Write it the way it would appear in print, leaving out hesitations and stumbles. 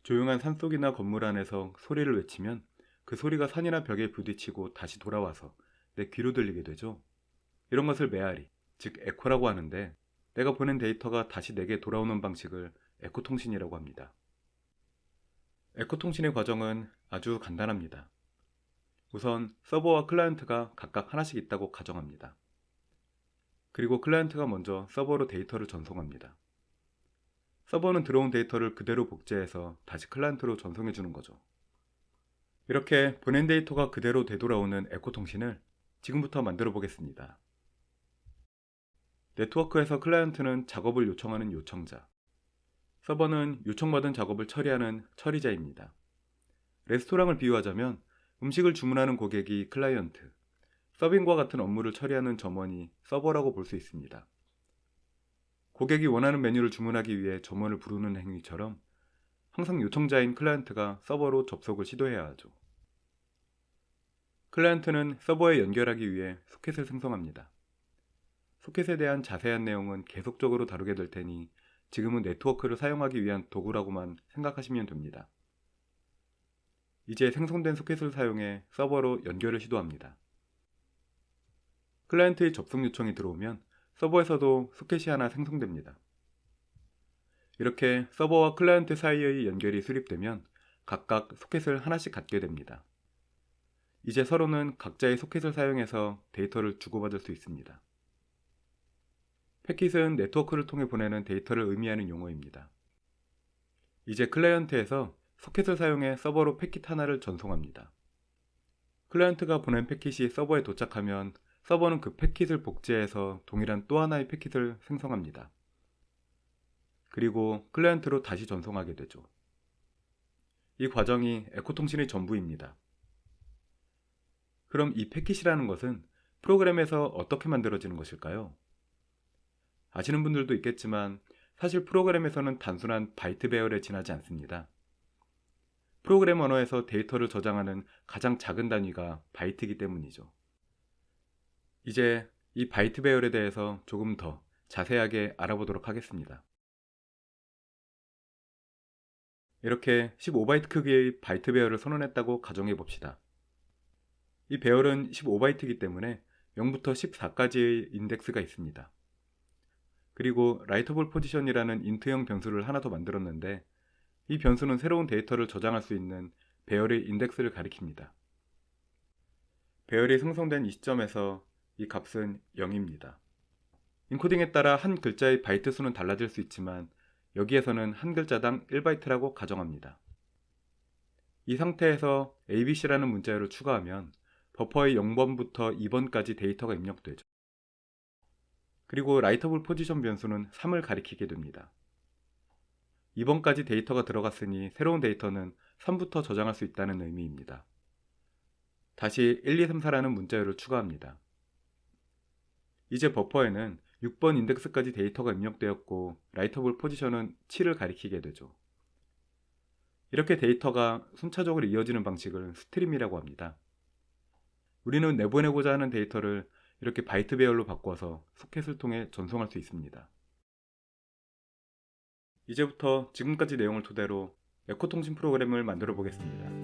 조용한 산속이나 건물 안에서 소리를 외치면 그 소리가 산이나 벽에 부딪히고 다시 돌아와서 내 귀로 들리게 되죠. 이런 것을 메아리, 즉 에코라고 하는데, 내가 보낸 데이터가 다시 내게 돌아오는 방식을 에코 통신이라고 합니다. 에코 통신의 과정은 아주 간단합니다. 우선 서버와 클라이언트가 각각 하나씩 있다고 가정합니다. 그리고 클라이언트가 먼저 서버로 데이터를 전송합니다. 서버는 들어온 데이터를 그대로 복제해서 다시 클라이언트로 전송해 주는 거죠. 이렇게 보낸 데이터가 그대로 되돌아오는 에코 통신을 지금부터 만들어 보겠습니다. 네트워크에서 클라이언트는 작업을 요청하는 요청자, 서버는 요청받은 작업을 처리하는 처리자입니다. 레스토랑을 비유하자면 음식을 주문하는 고객이 클라이언트, 서빙과 같은 업무를 처리하는 점원이 서버라고 볼 수 있습니다. 고객이 원하는 메뉴를 주문하기 위해 점원을 부르는 행위처럼 항상 요청자인 클라이언트가 서버로 접속을 시도해야 하죠. 클라이언트는 서버에 연결하기 위해 소켓을 생성합니다. 소켓에 대한 자세한 내용은 계속적으로 다루게 될 테니 지금은 네트워크를 사용하기 위한 도구라고만 생각하시면 됩니다. 이제 생성된 소켓을 사용해 서버로 연결을 시도합니다. 클라이언트의 접속 요청이 들어오면 서버에서도 소켓이 하나 생성됩니다. 이렇게 서버와 클라이언트 사이의 연결이 수립되면 각각 소켓을 하나씩 갖게 됩니다. 이제 서로는 각자의 소켓을 사용해서 데이터를 주고받을 수 있습니다. 패킷은 네트워크를 통해 보내는 데이터를 의미하는 용어입니다. 이제 클라이언트에서 소켓을 사용해 서버로 패킷 하나를 전송합니다. 클라이언트가 보낸 패킷이 서버에 도착하면 서버는 그 패킷을 복제해서 동일한 또 하나의 패킷을 생성합니다. 그리고 클라이언트로 다시 전송하게 되죠. 이 과정이 에코 통신의 전부입니다. 그럼 이 패킷이라는 것은 프로그램에서 어떻게 만들어지는 것일까요? 아시는 분들도 있겠지만 사실 프로그램에서는 단순한 바이트 배열에 지나지 않습니다. 프로그램 언어에서 데이터를 저장하는 가장 작은 단위가 바이트이기 때문이죠. 이제 이 바이트 배열에 대해서 조금 더 자세하게 알아보도록 하겠습니다. 이렇게 15바이트 크기의 바이트 배열을 선언했다고 가정해 봅시다. 이 배열은 15바이트이기 때문에 0부터 14까지의 인덱스가 있습니다. 그리고 라이터블 포지션이라는 인트형 변수를 하나 더 만들었는데, 이 변수는 새로운 데이터를 저장할 수 있는 배열의 인덱스를 가리킵니다. 배열이 생성된 이 시점에서 이 값은 0입니다. 인코딩에 따라 한 글자의 바이트 수는 달라질 수 있지만 여기에서는 한 글자당 1바이트라고 가정합니다. 이 상태에서 ABC라는 문자열을 추가하면 버퍼의 0번부터 2번까지 데이터가 입력되죠. 그리고 라이터블 포지션 변수는 3을 가리키게 됩니다. 2번까지 데이터가 들어갔으니 새로운 데이터는 3부터 저장할 수 있다는 의미입니다. 다시 1, 2, 3, 4라는 문자열을 추가합니다. 이제 버퍼에는 6번 인덱스까지 데이터가 입력되었고 라이터블 포지션은 7을 가리키게 되죠. 이렇게 데이터가 순차적으로 이어지는 방식을 스트림이라고 합니다. 우리는 내보내고자 하는 데이터를 이렇게 바이트 배열로 바꿔서 소켓을 통해 전송할 수 있습니다. 이제부터 지금까지 내용을 토대로 에코 통신 프로그램을 만들어 보겠습니다.